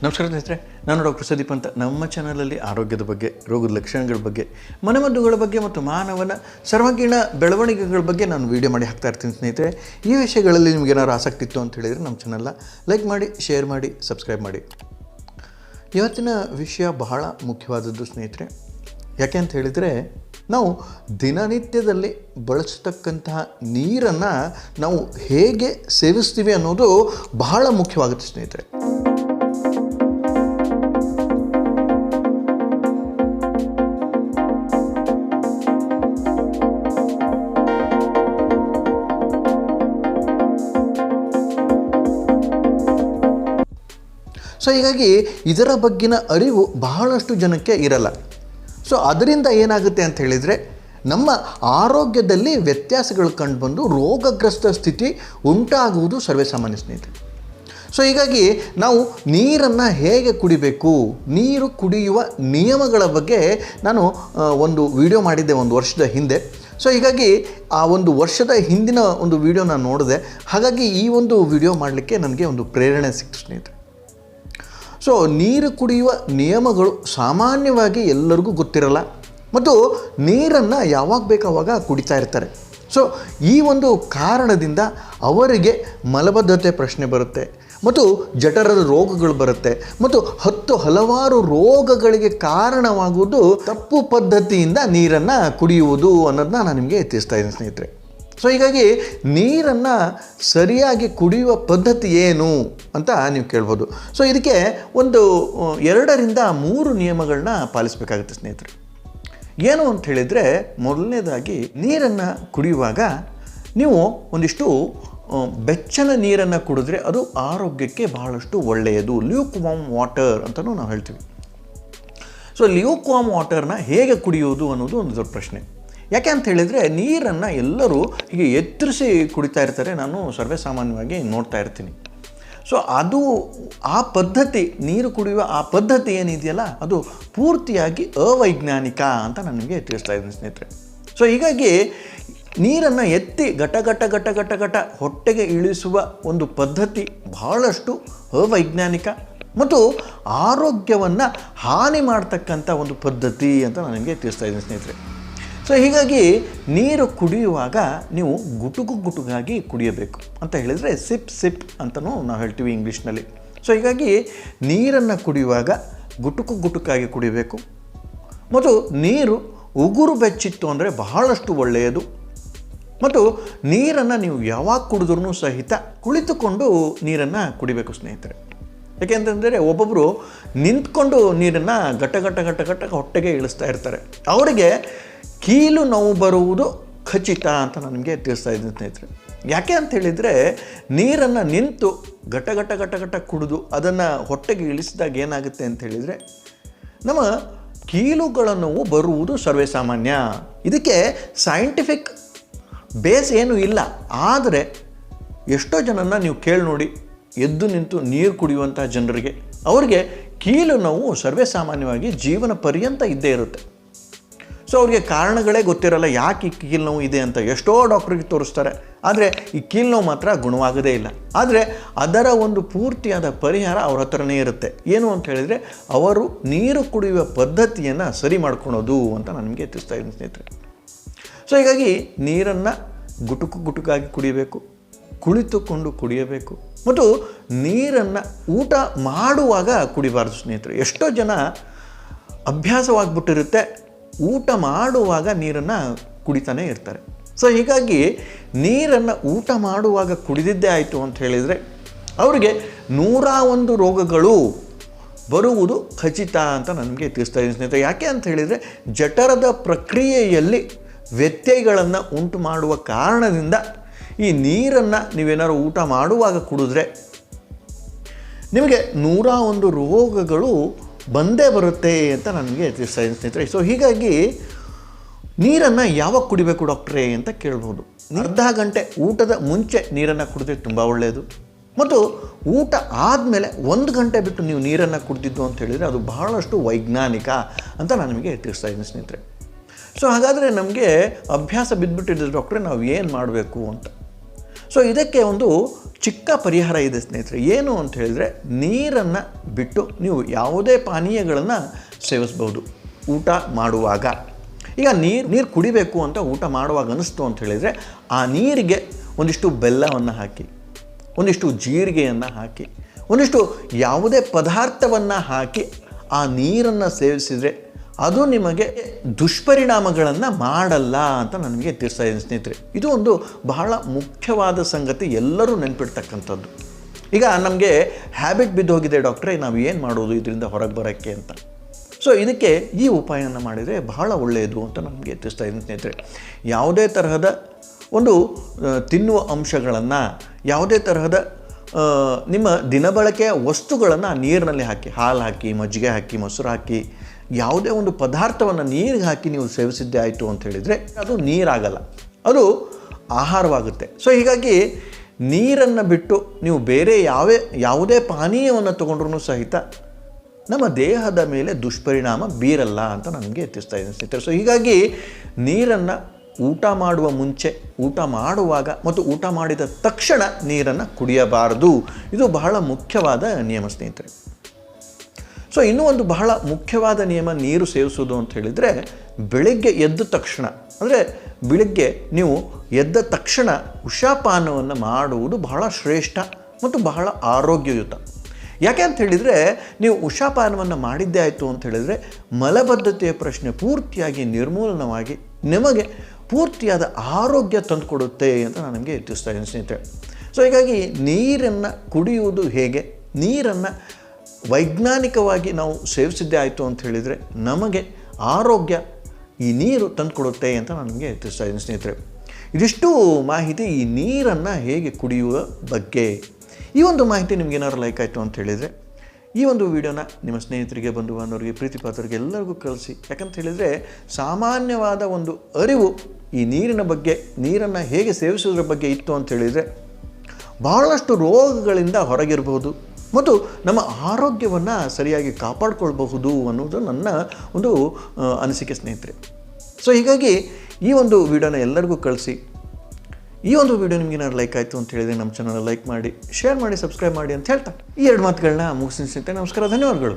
ನಮಸ್ಕಾರ ಸ್ನೇಹಿತರೆ, ನಾನು ಡಾಕ್ಟರ್ ಸುದೀಪ್ ಅಂತ. ನಮ್ಮ ಚಾನಲಲ್ಲಿ ಆರೋಗ್ಯದ ಬಗ್ಗೆ, ರೋಗದ ಲಕ್ಷಣಗಳ ಬಗ್ಗೆ, ಮನೆಮದ್ದುಗಳ ಬಗ್ಗೆ ಮತ್ತು ಮಾನವನ ಸರ್ವಾಂಗೀಣ ಬೆಳವಣಿಗೆಗಳ ಬಗ್ಗೆ ನಾನು ವೀಡಿಯೋ ಮಾಡಿ ಹಾಕ್ತಾ ಇರ್ತೀನಿ ಸ್ನೇಹಿತರೆ. ಈ ವಿಷಯಗಳಲ್ಲಿ ನಿಮ್ಗೆ ಏನಾದ್ರು ಆಸಕ್ತಿ ಇತ್ತು ಅಂತ ಹೇಳಿದರೆ ನಮ್ಮ ಚಾನಲ್ನ ಲೈಕ್ ಮಾಡಿ, ಶೇರ್ ಮಾಡಿ, ಸಬ್ಸ್ಕ್ರೈಬ್ ಮಾಡಿ. ಇವತ್ತಿನ ವಿಷಯ ಬಹಳ ಮುಖ್ಯವಾದದ್ದು ಸ್ನೇಹಿತರೆ. ಯಾಕೆ ಅಂತ ಹೇಳಿದರೆ, ನಾವು ದಿನನಿತ್ಯದಲ್ಲಿ ಬಳಸತಕ್ಕಂತಹ ನೀರನ್ನು ನಾವು ಹೇಗೆ ಸೇವಿಸ್ತೀವಿ ಅನ್ನೋದು ಬಹಳ ಮುಖ್ಯವಾಗುತ್ತೆ ಸ್ನೇಹಿತರೆ. ಸೊ ಹೀಗಾಗಿ ಇದರ ಬಗ್ಗಿನ ಅರಿವು ಬಹಳಷ್ಟು ಜನಕ್ಕೆ ಇರಲ್ಲ. ಸೊ ಅದರಿಂದ ಏನಾಗುತ್ತೆ ಅಂತ ಹೇಳಿದರೆ, ನಮ್ಮ ಆರೋಗ್ಯದಲ್ಲಿ ವ್ಯತ್ಯಾಸಗಳು ಕಂಡುಬಂದು ರೋಗಗ್ರಸ್ತ ಸ್ಥಿತಿ ಉಂಟಾಗುವುದು ಸರ್ವೇಸಾಮಾನ್ಯ ಸ್ನೇಹಿತರೆ. ಸೊ ಹೀಗಾಗಿ ನಾವು ನೀರನ್ನು ಹೇಗೆ ಕುಡಿಬೇಕು, ನೀರು ಕುಡಿಯುವ ನಿಯಮಗಳ ಬಗ್ಗೆ ನಾನು ಒಂದು ವಿಡಿಯೋ ಮಾಡಿದ್ದೆ 1 ವರ್ಷದ ಹಿಂದೆ. ಸೊ ಹೀಗಾಗಿ ಆ 1 ವರ್ಷದ ಹಿಂದಿನ ಒಂದು ವಿಡಿಯೋ ನಾನು ನೋಡಿದೆ. ಹಾಗಾಗಿ ಈ ಒಂದು ವಿಡಿಯೋ ಮಾಡಲಿಕ್ಕೆ ನನಗೆ ಒಂದು ಪ್ರೇರಣೆ ಸಿಕ್ತು ಸ್ನೇಹಿತರೆ. ಸೊ ನೀರು ಕುಡಿಯುವ ನಿಯಮಗಳು ಸಾಮಾನ್ಯವಾಗಿ ಎಲ್ಲರಿಗೂ ಗೊತ್ತಿರಲ್ಲ ಮತ್ತು ನೀರನ್ನು ಯಾವಾಗ ಬೇಕಾವಾಗ ಕುಡಿತಾ ಇರ್ತಾರೆ. ಸೊ ಈ ಒಂದು ಕಾರಣದಿಂದ ಅವರಿಗೆ ಮಲಬದ್ಧತೆ ಪ್ರಶ್ನೆ ಬರುತ್ತೆ ಮತ್ತು ಜಠರದ ರೋಗಗಳು ಬರುತ್ತೆ ಮತ್ತು ಹಲವಾರು ರೋಗಗಳಿಗೆ ಕಾರಣವಾಗುವುದು ತಪ್ಪು ಪದ್ಧತಿಯಿಂದ ನೀರನ್ನು ಕುಡಿಯುವುದು ಅನ್ನೋದನ್ನ ನಾನು ನಿಮಗೆ ತಿಳಿಸ್ತಾ ಇದ್ದೀನಿ ಸ್ನೇಹಿತರೆ. ಸೊ ಹೀಗಾಗಿ ನೀರನ್ನು ಸರಿಯಾಗಿ ಕುಡಿಯುವ ಪದ್ಧತಿ ಏನು ಅಂತ ನೀವು ಕೇಳ್ಬೋದು. ಸೊ ಇದಕ್ಕೆ ಒಂದು 2ರಿಂದ 3 ನಿಯಮಗಳನ್ನ ಪಾಲಿಸಬೇಕಾಗುತ್ತೆ ಸ್ನೇಹಿತರೆ. ಏನು ಅಂತ ಹೇಳಿದರೆ, ಮೊದಲನೇದಾಗಿ ನೀರನ್ನು ಕುಡಿಯುವಾಗ ನೀವು ಒಂದಿಷ್ಟು ಬೆಚ್ಚನ ನೀರನ್ನು ಕುಡಿದ್ರೆ ಅದು ಆರೋಗ್ಯಕ್ಕೆ ಬಹಳಷ್ಟು ಒಳ್ಳೆಯದು. ಲ್ಯೂಕ್ ವಾರ್ಮ್ ವಾಟರ್ ಅಂತಲೂ ನಾವು ಹೇಳ್ತೀವಿ. ಸೊ ಲ್ಯೂಕ್ ವಾರ್ಮ್ ವಾಟರ್ನ ಹೇಗೆ ಕುಡಿಯೋದು ಅನ್ನೋದು ಒಂದು ದೊಡ್ಡ ಪ್ರಶ್ನೆ. ಯಾಕೆ ಅಂತ ಹೇಳಿದರೆ, ನೀರನ್ನು ಎಲ್ಲರೂ ಹೀಗೆ ಎತ್ತರಿಸಿ ಕುಡಿತಾ ಇರ್ತಾರೆ, ನಾನು ಸರ್ವೇಸಾಮಾನ್ಯವಾಗಿ ನೋಡ್ತಾ ಇರ್ತೀನಿ. ಸೊ ಅದು ಆ ಪದ್ಧತಿ, ನೀರು ಕುಡಿಯುವ ಆ ಪದ್ಧತಿ ಏನಿದೆಯಲ್ಲ, ಅದು ಪೂರ್ತಿಯಾಗಿ ಅವೈಜ್ಞಾನಿಕ ಅಂತ ನಾನು ನಿಮಗೆ ತಿಳಿಸ್ತಾ ಇದ್ದೀನಿ ಸ್ನೇಹಿತರೆ. ಸೊ ಹೀಗಾಗಿ ನೀರನ್ನು ಎತ್ತಿ ಘಟ ಹೊಟ್ಟೆಗೆ ಇಳಿಸುವ ಒಂದು ಪದ್ಧತಿ ಬಹಳಷ್ಟು ಅವೈಜ್ಞಾನಿಕ ಮತ್ತು ಆರೋಗ್ಯವನ್ನು ಹಾನಿ ಮಾಡ್ತಕ್ಕಂಥ ಒಂದು ಪದ್ಧತಿ ಅಂತ ನಾನು ನಿಮಗೆ ತಿಳಿಸ್ತಾ ಇದ್ದೀನಿ ಸ್ನೇಹಿತರೆ. ಸೊ ಹೀಗಾಗಿ ನೀರು ಕುಡಿಯುವಾಗ ನೀವು ಗುಟುಗಾಗಿ ಕುಡಿಯಬೇಕು ಅಂತ ಹೇಳಿದರೆ ಸಿಪ್ ಅಂತಲೂ ನಾವು ಹೇಳ್ತೀವಿ ಇಂಗ್ಲೀಷ್ನಲ್ಲಿ. ಸೊ ಹೀಗಾಗಿ ನೀರನ್ನು ಕುಡಿಯುವಾಗ ಗುಟುಕಾಗಿ ಕುಡಿಯಬೇಕು ಮತ್ತು ನೀರು ಉಗುರು ಬೆಚ್ಚಿತ್ತು ಅಂದರೆ ಬಹಳಷ್ಟು ಒಳ್ಳೆಯದು. ಮತ್ತು ನೀರನ್ನು ನೀವು ಯಾವಾಗ ಕುಡಿದ್ರೂ ಸಹಿತ ಕುಳಿತುಕೊಂಡು ನೀರನ್ನು ಕುಡಿಬೇಕು ಸ್ನೇಹಿತರೆ. ಯಾಕೆಂತಂದರೆ, ಒಬ್ಬೊಬ್ಬರು ನಿಂತ್ಕೊಂಡು ನೀರನ್ನು ಘಟ ಹೊಟ್ಟೆಗೆ ಇಳಿಸ್ತಾ ಇರ್ತಾರೆ. ಅವರಿಗೆ ಕೀಲು ನೋವು ಬರುವುದು ಖಚಿತ ಅಂತ ನಾನು ನಿಮಗೆ ತಿಳಿಸ್ತಾ ಇದ್ದೀನಿ ಸ್ನೇಹಿತರೆ. ಯಾಕೆ ಅಂತ ಹೇಳಿದರೆ, ನೀರನ್ನು ನಿಂತು ಘಟ ಕುಡಿದು ಅದನ್ನು ಹೊಟ್ಟೆಗೆ ಇಳಿಸಿದಾಗ ಏನಾಗುತ್ತೆ ಅಂತ ಹೇಳಿದರೆ, ನಮ್ಮ ಕೀಲುಗಳ ನೋವು ಬರುವುದು ಸರ್ವೇಸಾಮಾನ್ಯ. ಇದಕ್ಕೆ ಸೈಂಟಿಫಿಕ್ ಬೇಸ್ ಏನೂ ಇಲ್ಲ. ಆದರೆ ಎಷ್ಟೋ ಜನನ ನೀವು ಕೇಳಿ ನೋಡಿ, ಎದ್ದು ನಿಂತು ನೀರು ಕುಡಿಯುವಂಥ ಜನರಿಗೆ ಅವರಿಗೆ ಕೀಲು ನೋವು ಸರ್ವೇಸಾಮಾನ್ಯವಾಗಿ ಜೀವನ ಪರ್ಯಂತ ಇದ್ದೇ ಇರುತ್ತೆ. ಸೊ ಅವ್ರಿಗೆ ಕಾರಣಗಳೇ ಗೊತ್ತಿರಲ್ಲ, ಯಾಕೆ ಈ ಕೀಲು ನೋವು ಇದೆ ಅಂತ. ಎಷ್ಟೋ ಡಾಕ್ಟ್ರಿಗೆ ತೋರಿಸ್ತಾರೆ, ಆದರೆ ಈ ಕೀಲು ನೋವು ಮಾತ್ರ ಗುಣವಾಗೋದೇ ಇಲ್ಲ. ಆದರೆ ಅದರ ಒಂದು ಪೂರ್ತಿಯಾದ ಪರಿಹಾರ ಅವ್ರ ಹತ್ರನೇ ಇರುತ್ತೆ. ಏನು ಅಂತ ಹೇಳಿದರೆ, ಅವರು ನೀರು ಕುಡಿಯುವ ಪದ್ಧತಿಯನ್ನು ಸರಿ ಮಾಡ್ಕೊಳೋದು ಅಂತ ನಾನು ನಿಮಗೆ ತಿಳಿಸ್ತಾ ಇದ್ದೀನಿ ಸ್ನೇಹಿತರೆ. ಸೊ ಹೀಗಾಗಿ ನೀರನ್ನು ಗುಟುಕಾಗಿ ಕುಡಿಯಬೇಕು, ಕುಳಿತುಕೊಂಡು ಕುಡಿಯಬೇಕು ಮತ್ತು ನೀರನ್ನು ಊಟ ಮಾಡುವಾಗ ಕುಡಿಬಾರ್ದು ಸ್ನೇಹಿತರೆ. ಎಷ್ಟೋ ಜನ ಅಭ್ಯಾಸವಾಗಿಬಿಟ್ಟಿರುತ್ತೆ, ಊಟ ಮಾಡುವಾಗ ನೀರನ್ನು ಕುಡಿತಾನೆ ಇರ್ತಾರೆ. ಸೊ ಹೀಗಾಗಿ ನೀರನ್ನು ಊಟ ಮಾಡುವಾಗ ಕುಡಿದಿದ್ದೇ ಆಯಿತು ಅಂತ ಹೇಳಿದರೆ ಅವರಿಗೆ 101 ರೋಗಗಳು ಬರುವುದು ಖಚಿತ ಅಂತ ನನಗೆ ತಿಳಿಸ್ತಾ ಇದ್ದೀನಿ ಸ್ನೇಹಿತರೆ. ಯಾಕೆ ಅಂತ ಹೇಳಿದರೆ, ಜಠರದ ಪ್ರಕ್ರಿಯೆಯಲ್ಲಿ ವ್ಯತ್ಯಯಗಳನ್ನು ಉಂಟು ಮಾಡುವ ಕಾರಣದಿಂದ ಈ ನೀರನ್ನು ನೀವೇನಾದ್ರು ಊಟ ಮಾಡುವಾಗ ಕುಡಿದ್ರೆ ನಿಮಗೆ 101 ರೋಗಗಳು ಬಂದೇ ಬರುತ್ತೆ ಅಂತ ನನಗೆ ತಿಳಿಸ್ತಾ ಇದ್ದೀನಿ ಸ್ನೇಹಿತರೆ. ಸೊ ಹೀಗಾಗಿ ನೀರನ್ನು ಯಾವಾಗ ಕುಡಿಬೇಕು ಡಾಕ್ಟ್ರೇ ಅಂತ ಕೇಳ್ಬೋದು. ಅರ್ಧ ಗಂಟೆ ಊಟದ ಮುಂಚೆ ನೀರನ್ನು ಕುಡಿದ್ರೆ ತುಂಬ ಒಳ್ಳೆಯದು. ಮತ್ತು ಊಟ ಆದಮೇಲೆ 1 ಗಂಟೆ ಬಿಟ್ಟು ನೀವು ನೀರನ್ನು ಕುಡಿದಿದ್ದು ಅಂತ ಹೇಳಿದರೆ ಅದು ಬಹಳಷ್ಟು ವೈಜ್ಞಾನಿಕ ಅಂತ ನಾನು ನಿಮಗೆ ತಿಳಿಸ್ತಾ ಇದ್ದೀನಿ ಸ್ನೇಹಿತರೆ. ಸೊ ಹಾಗಾದರೆ ನಮಗೆ ಅಭ್ಯಾಸ ಬಿದ್ದುಬಿಟ್ಟಿದೆ ಡಾಕ್ಟ್ರೆ, ನಾವು ಏನು ಮಾಡಬೇಕು ಅಂತ. ಸೊ ಇದಕ್ಕೆ ಒಂದು ಚಿಕ್ಕ ಪರಿಹಾರ ಇದೆ ಸ್ನೇಹಿತರೆ. ಏನು ಅಂತ ಹೇಳಿದರೆ, ನೀರನ್ನು ಬಿಟ್ಟು ನೀವು ಯಾವುದೇ ಪಾನೀಯಗಳನ್ನು ಸೇವಿಸ್ಬೋದು ಊಟ ಮಾಡುವಾಗ. ಈಗ ನೀರು ಕುಡಿಬೇಕು ಅಂತ ಊಟ ಮಾಡುವಾಗ ಅನ್ನಿಸ್ತು ಅಂತ ಹೇಳಿದರೆ, ಆ ನೀರಿಗೆ ಒಂದಿಷ್ಟು ಬೆಲ್ಲವನ್ನು ಹಾಕಿ, ಒಂದಿಷ್ಟು ಜೀರಿಗೆಯನ್ನು ಹಾಕಿ, ಒಂದಿಷ್ಟು ಯಾವುದೇ ಪದಾರ್ಥವನ್ನು ಹಾಕಿ ಆ ನೀರನ್ನು ಸೇವಿಸಿದರೆ ಅದು ನಿಮಗೆ ದುಷ್ಪರಿಣಾಮಗಳನ್ನು ಮಾಡಲ್ಲ ಅಂತ ನನಗೆ ತಿಳಿಸ್ತಾ ಇದ್ದೀನಿ ಸ್ನೇಹಿತರೆ. ಇದು ಒಂದು ಬಹಳ ಮುಖ್ಯವಾದ ಸಂಗತಿ, ಎಲ್ಲರೂ ನೆನಪಿಡ್ತಕ್ಕಂಥದ್ದು. ಈಗ ನಮಗೆ ಹ್ಯಾಬಿಟ್ ಬಿದ್ದೋಗಿದೆ ಡಾಕ್ಟ್ರೇ, ನಾವು ಏನು ಮಾಡೋದು ಇದರಿಂದ ಹೊರಗೆ ಬರೋಕ್ಕೆ ಅಂತ. ಸೊ ಇದಕ್ಕೆ ಈ ಉಪಾಯವನ್ನು ಮಾಡಿದರೆ ಬಹಳ ಒಳ್ಳೆಯದು ಅಂತ ನನಗೆ ತಿಳಿಸ್ತಾ ಇದ್ದೀನಿ ಸ್ನೇಹಿತರೆ. ಯಾವುದೇ ತರಹದ ಒಂದು ತಿನ್ನುವ ಅಂಶಗಳನ್ನು, ಯಾವುದೇ ತರಹದ ನಿಮ್ಮ ದಿನಬಳಕೆಯ ವಸ್ತುಗಳನ್ನು ನೀರಿನಲ್ಲಿ ಹಾಕಿ, ಹಾಲು ಹಾಕಿ, ಮಜ್ಜಿಗೆ ಹಾಕಿ, ಮೊಸರು ಹಾಕಿ, ಯಾವುದೇ ಒಂದು ಪದಾರ್ಥವನ್ನು ನೀರಿಗೆ ಹಾಕಿ ನೀವು ಸೇವಿಸಿದ್ದೇ ಆಯಿತು ಅಂತ ಹೇಳಿದರೆ ಅದು ನೀರಾಗಲ್ಲ, ಅದು ಆಹಾರವಾಗುತ್ತೆ. ಸೊ ಹೀಗಾಗಿ ನೀರನ್ನು ಬಿಟ್ಟು ನೀವು ಬೇರೆ ಯಾವುದೇ ಪಾನೀಯವನ್ನು ತೊಗೊಂಡ್ರೂ ಸಹಿತ ನಮ್ಮ ದೇಹದ ಮೇಲೆ ದುಷ್ಪರಿಣಾಮ ಬೀರಲ್ಲ ಅಂತ ನನಗೆ ತಿಳಿಸ್ತಾ ಇದ್ದೀನಿ ಸ್ನೇಹಿತರೆ. ಸೊ ಹೀಗಾಗಿ ನೀರನ್ನು ಊಟ ಮಾಡುವ ಮುಂಚೆ, ಊಟ ಮಾಡುವಾಗ ಮತ್ತು ಊಟ ಮಾಡಿದ ತಕ್ಷಣ ನೀರನ್ನು ಕುಡಿಯಬಾರದು. ಇದು ಬಹಳ ಮುಖ್ಯವಾದ ನಿಯಮ ಸ್ನೇಹಿತರೆ. ಸೊ ಇನ್ನೂ ಒಂದು ಬಹಳ ಮುಖ್ಯವಾದ ನಿಯಮ ನೀರು ಸೇವಿಸೋದು ಅಂತ ಹೇಳಿದರೆ, ಬೆಳಗ್ಗೆ ಎದ್ದ ತಕ್ಷಣ, ಅಂದರೆ ಬೆಳಗ್ಗೆ ನೀವು ಎದ್ದ ತಕ್ಷಣ ಉಷಾಪಾನವನ್ನು ಮಾಡುವುದು ಬಹಳ ಶ್ರೇಷ್ಠ ಮತ್ತು ಬಹಳ ಆರೋಗ್ಯಯುತ. ಯಾಕೆ ಅಂತ ಹೇಳಿದರೆ, ನೀವು ಉಷಾಪಾನವನ್ನು ಮಾಡಿದ್ದೇ ಆಯಿತು ಅಂತ ಹೇಳಿದರೆ ಮಲಬದ್ಧತೆಯ ಪ್ರಶ್ನೆ ಪೂರ್ತಿಯಾಗಿ ನಿರ್ಮೂಲನವಾಗಿ ನಿಮಗೆ ಪೂರ್ತಿಯಾದ ಆರೋಗ್ಯ ತಂದುಕೊಡುತ್ತೆ ಅಂತ ನಾನು ನಿಮಗೆ ತಿಳಿಸ್ತಾ ಇದ್ದೀನಿ ಸ್ನೇಹಿತರೆ. ಸೊ ಹೀಗಾಗಿ ನೀರನ್ನು ಕುಡಿಯುವುದು ಹೇಗೆ, ನೀರನ್ನು ವೈಜ್ಞಾನಿಕವಾಗಿ ನಾವು ಸೇವಿಸಿದ್ದೇ ಆಯಿತು ಅಂತ ಹೇಳಿದರೆ ನಮಗೆ ಆರೋಗ್ಯ ಈ ನೀರು ತಂದುಕೊಡುತ್ತೆ ಅಂತ ನಾನು ನಿಮಗೆ ತಿಳಿಸ್ತಾ ಇದ್ದೀನಿ ಸ್ನೇಹಿತರೆ. ಇದಿಷ್ಟು ಮಾಹಿತಿ ಈ ನೀರನ್ನು ಹೇಗೆ ಕುಡಿಯುವ ಬಗ್ಗೆ. ಈ ಒಂದು ಮಾಹಿತಿ ನಿಮಗೇನಾದ್ರು ಲೈಕ್ ಆಯಿತು ಅಂತ ಹೇಳಿದರೆ ಈ ಒಂದು ವಿಡಿಯೋನ ನಿಮ್ಮ ಸ್ನೇಹಿತರಿಗೆ, ಬಂಧು ಬಾಂಧವರಿಗೆ, ಪ್ರೀತಿ ಪಾತ್ರರಿಗೆ ಎಲ್ಲರಿಗೂ ಕಳಿಸಿ. ಯಾಕಂತ ಹೇಳಿದರೆ ಸಾಮಾನ್ಯವಾದ ಒಂದು ಅರಿವು ಈ ನೀರಿನ ಬಗ್ಗೆ, ನೀರನ್ನು ಹೇಗೆ ಸೇವಿಸೋದ್ರ ಬಗ್ಗೆ ಇತ್ತು ಅಂತ ಹೇಳಿದರೆ ಬಹಳಷ್ಟು ರೋಗಗಳಿಂದ ಹೊರಗಿರಬಹುದು ಮತ್ತು ನಮ್ಮ ಆರೋಗ್ಯವನ್ನು ಸರಿಯಾಗಿ ಕಾಪಾಡಿಕೊಳ್ಬಹುದು ಅನ್ನೋದು ನನ್ನ ಒಂದು ಅನಿಸಿಕೆ ಸ್ನೇಹಿತರೆ. ಸೊ ಹೀಗಾಗಿ ಈ ಒಂದು ವಿಡಿಯೋನ ಎಲ್ಲರಿಗೂ ಕಳಿಸಿ. ಈ ಒಂದು ವಿಡಿಯೋ ನಿಮ್ಗೆ ಏನಾದ್ರು ಲೈಕ್ ಆಯಿತು ಅಂತ ಹೇಳಿದರೆ ನಮ್ಮ ಚಾನಲ್ ಲೈಕ್ ಮಾಡಿ, ಶೇರ್ ಮಾಡಿ, ಸಬ್ಸ್ಕ್ರೈಬ್ ಮಾಡಿ ಅಂತ ಹೇಳ್ತಾ ಈ ಎರಡು ಮಾತುಗಳನ್ನ ಮುಗಿಸ್ತೀನಿ ಸ್ನೇಹಿತರೆ. ನಮಸ್ಕಾರ, ಧನ್ಯವಾದಗಳು.